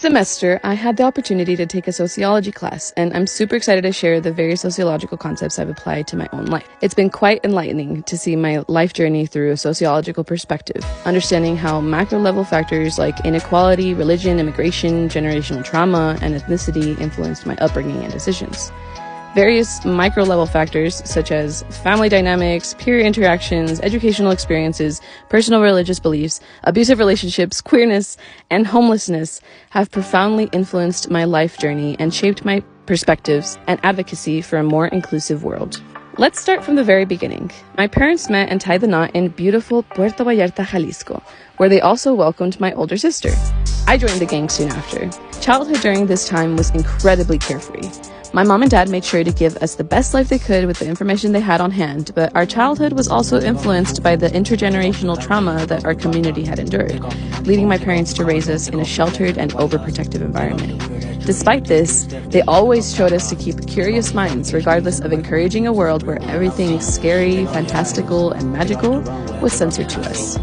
semester, I had the opportunity to take a sociology class, and I'm super excited to share the various sociological concepts I've applied to my own life. It's been quite enlightening to see my life journey through a sociological perspective, understanding how macro-level factors like inequality, religion, immigration, generational trauma, and ethnicity influenced my upbringing and decisions. Various micro-level factors, such as family dynamics, peer interactions, educational experiences, personal religious beliefs, abusive relationships, queerness, and homelessness, have profoundly influenced my life journey and shaped my perspectives and advocacy for a more inclusive world. Let's start from the very beginning. My parents met and tied the knot in beautiful Puerto Vallarta, Jalisco, where they also welcomed my older sister. I joined the gang soon after. Childhood during this time was incredibly carefree. My mom and dad made sure to give us the best life they could with the information they had on hand, but our childhood was also influenced by the intergenerational trauma that our community had endured, leading my parents to raise us in a sheltered and overprotective environment. Despite this, they always showed us to keep curious minds, regardless of encouraging a world where everything scary, fantastical, and magical was censored to us.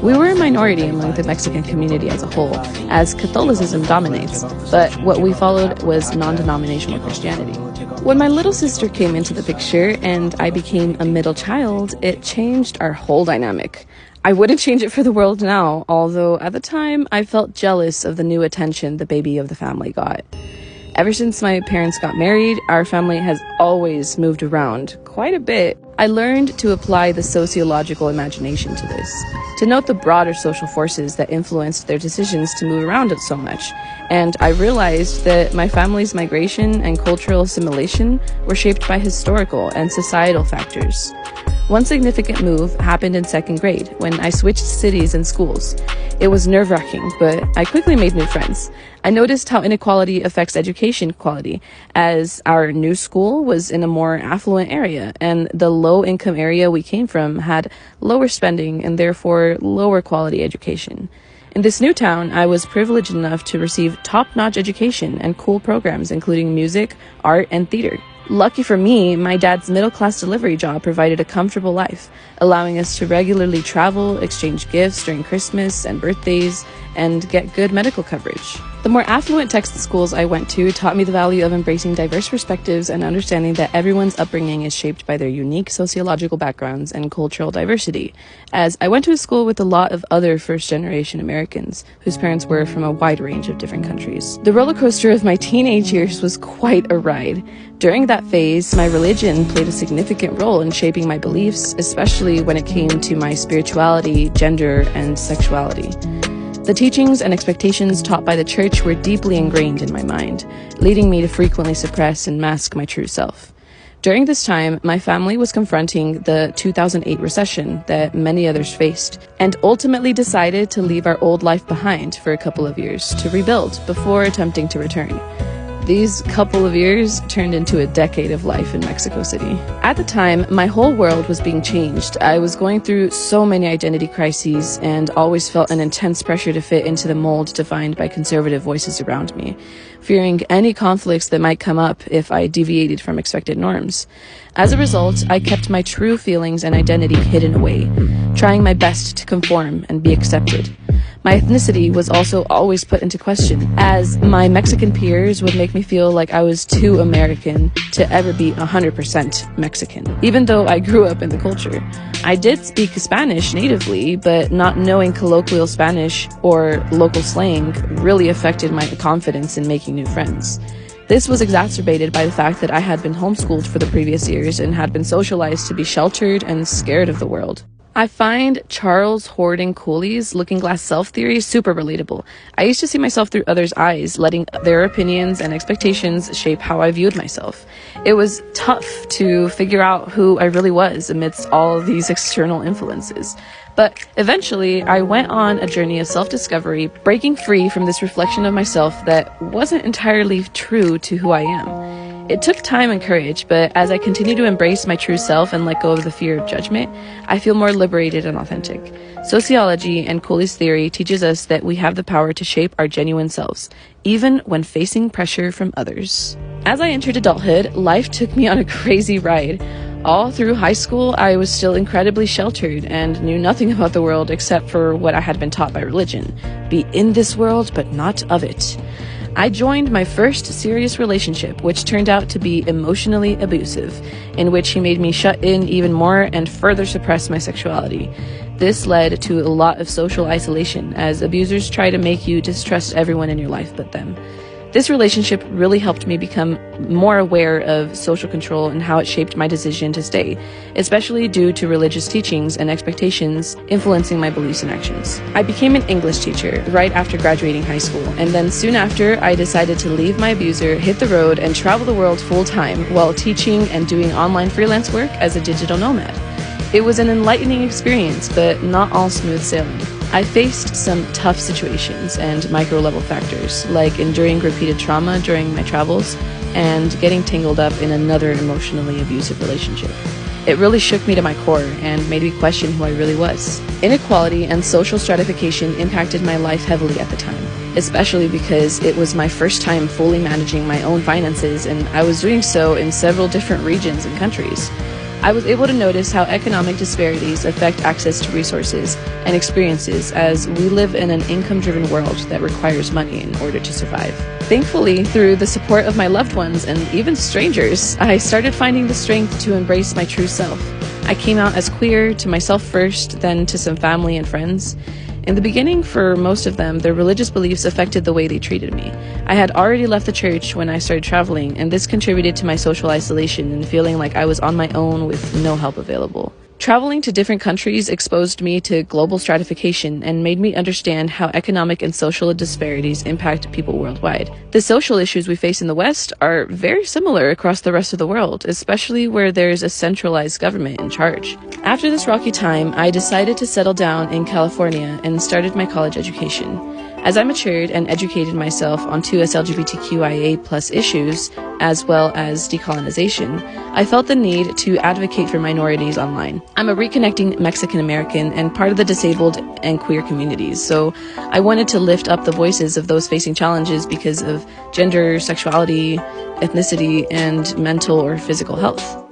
We were a minority among the Mexican community as a whole, as Catholicism dominates, but what we followed was non-denominational Christianity. When my little sister came into the picture and I became a middle child, it changed our whole dynamic. I wouldn't change it for the world now, although at the time I felt jealous of the new attention the baby of the family got. Ever since my parents got married, our family has always moved around quite a bit. I learned to apply the sociological imagination to this, to note the broader social forces that influenced their decisions to move around it so much. And I realized that my family's migration and cultural assimilation were shaped by historical and societal factors. One significant move happened in second grade when I switched cities and schools. It was nerve-wracking, but I quickly made new friends. I noticed how inequality affects education quality, as our new school was in a more affluent area, and the low-income area we came from had lower spending and therefore lower quality education. In this new town, I was privileged enough to receive top-notch education and cool programs including music, art, and theater. Lucky for me, my dad's middle-class delivery job provided a comfortable life, allowing us to regularly travel, exchange gifts during Christmas and birthdays, and get good medical coverage. The more affluent Texas schools I went to taught me the value of embracing diverse perspectives and understanding that everyone's upbringing is shaped by their unique sociological backgrounds and cultural diversity, as I went to a school with a lot of other first-generation Americans whose parents were from a wide range of different countries. The roller coaster of my teenage years was quite a ride. During that phase, my religion played a significant role in shaping my beliefs, especially when it came to my spirituality, gender, and sexuality. The teachings and expectations taught by the church were deeply ingrained in my mind, leading me to frequently suppress and mask my true self. During this time, my family was confronting the 2008 recession that many others faced, and ultimately decided to leave our old life behind for a couple of years to rebuild before attempting to return. These couple of years turned into a decade of life in Mexico City. At the time, my whole world was being changed. I was going through so many identity crises and always felt an intense pressure to fit into the mold defined by conservative voices around me, fearing any conflicts that might come up if I deviated from expected norms. As a result, I kept my true feelings and identity hidden away, trying my best to conform and be accepted. My ethnicity was also always put into question, as my Mexican peers would make me feel like I was too American to ever be 100% Mexican, even though I grew up in the culture. I did speak Spanish natively, but not knowing colloquial Spanish or local slang really affected my confidence in making new friends. This was exacerbated by the fact that I had been homeschooled for the previous years and had been socialized to be sheltered and scared of the world. I find Charles Hording Cooley's looking glass self theory super relatable. I used to see myself through others' eyes, letting their opinions and expectations shape how I viewed myself. It was tough to figure out who I really was amidst all of these external influences. But eventually, I went on a journey of self-discovery, breaking free from this reflection of myself that wasn't entirely true to who I am. It took time and courage, but as I continue to embrace my true self and let go of the fear of judgment, I feel more liberated and authentic. Sociology and Cooley's theory teaches us that we have the power to shape our genuine selves, even when facing pressure from others. As I entered adulthood, life took me on a crazy ride. All through high school, I was still incredibly sheltered and knew nothing about the world except for what I had been taught by religion. Be in this world, but not of it. I joined my first serious relationship, which turned out to be emotionally abusive, in which he made me shut in even more and further suppress my sexuality. This led to a lot of social isolation, as abusers try to make you distrust everyone in your life but them. This relationship really helped me become more aware of social control and how it shaped my decision to stay, especially due to religious teachings and expectations influencing my beliefs and actions. I became an English teacher right after graduating high school, and then soon after, I decided to leave my abuser, hit the road, and travel the world full-time while teaching and doing online freelance work as a digital nomad. It was an enlightening experience, but not all smooth sailing. I faced some tough situations and micro-level factors, like enduring repeated trauma during my travels and getting tangled up in another emotionally abusive relationship. It really shook me to my core and made me question who I really was. Inequality and social stratification impacted my life heavily at the time, especially because it was my first time fully managing my own finances, and I was doing so in several different regions and countries. I was able to notice how economic disparities affect access to resources and experiences, as we live in an income-driven world that requires money in order to survive. Thankfully, through the support of my loved ones and even strangers, I started finding the strength to embrace my true self. I came out as queer to myself first, then to some family and friends. In the beginning, for most of them, their religious beliefs affected the way they treated me. I had already left the church when I started traveling, and this contributed to my social isolation and feeling like I was on my own with no help available. Traveling to different countries exposed me to global stratification and made me understand how economic and social disparities impact people worldwide. The social issues we face in the West are very similar across the rest of the world, especially where there's a centralized government in charge. After this rocky time, I decided to settle down in California and started my college education. As I matured and educated myself on 2S LGBTQIA+ issues, as well as decolonization, I felt the need to advocate for minorities online. I'm a reconnecting Mexican American and part of the disabled and queer communities, so I wanted to lift up the voices of those facing challenges because of gender, sexuality, ethnicity, and mental or physical health.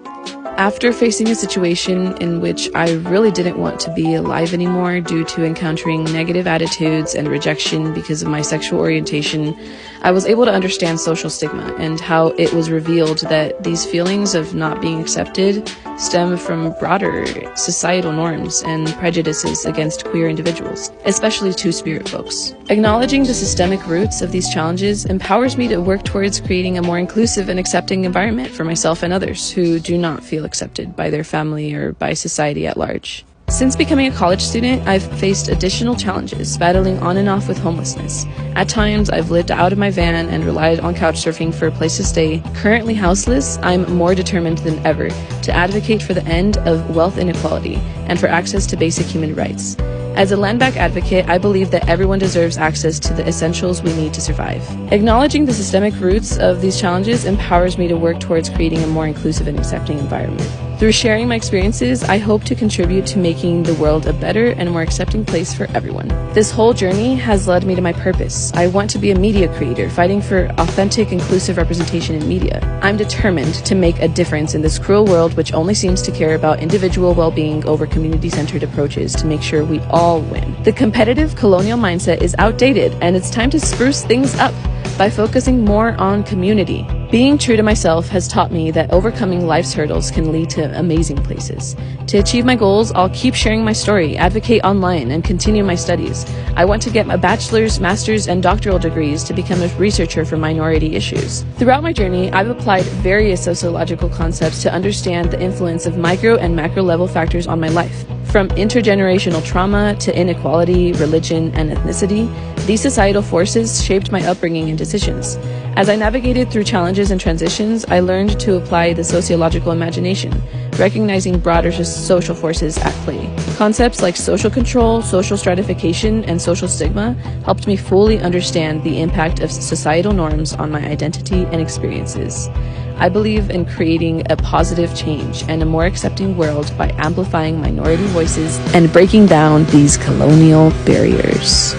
After facing a situation in which I really didn't want to be alive anymore due to encountering negative attitudes and rejection because of my sexual orientation, I was able to understand social stigma and how it was revealed that these feelings of not being accepted stem from broader societal norms and prejudices against queer individuals, especially two-spirit folks. Acknowledging the systemic roots of these challenges empowers me to work towards creating a more inclusive and accepting environment for myself and others who do not feel accepted by their family or by society at large. Since becoming a college student, I've faced additional challenges, battling on and off with homelessness. At times, I've lived out of my van and relied on couchsurfing for a place to stay. Currently houseless, I'm more determined than ever to advocate for the end of wealth inequality and for access to basic human rights. As a land back advocate, I believe that everyone deserves access to the essentials we need to survive. Acknowledging the systemic roots of these challenges empowers me to work towards creating a more inclusive and accepting environment. Through sharing my experiences, I hope to contribute to making the world a better and more accepting place for everyone. This whole journey has led me to my purpose. I want to be a media creator, fighting for authentic, inclusive representation in media. I'm determined to make a difference in this cruel world which only seems to care about individual well-being over community-centered approaches to make sure we all win. The competitive colonial mindset is outdated, and it's time to spruce things up by focusing more on community. Being true to myself has taught me that overcoming life's hurdles can lead to amazing places. To achieve my goals, I'll keep sharing my story, advocate online, and continue my studies. I want to get my bachelor's, master's, and doctoral degrees to become a researcher for minority issues. Throughout my journey, I've applied various sociological concepts to understand the influence of micro and macro level factors on my life. From intergenerational trauma to inequality, religion, and ethnicity, these societal forces shaped my upbringing and decisions. As I navigated through challenges and transitions, I learned to apply the sociological imagination, recognizing broader social forces at play. Concepts like social control, social stratification, and social stigma helped me fully understand the impact of societal norms on my identity and experiences. I believe in creating a positive change and a more accepting world by amplifying minority voices and breaking down these colonial barriers.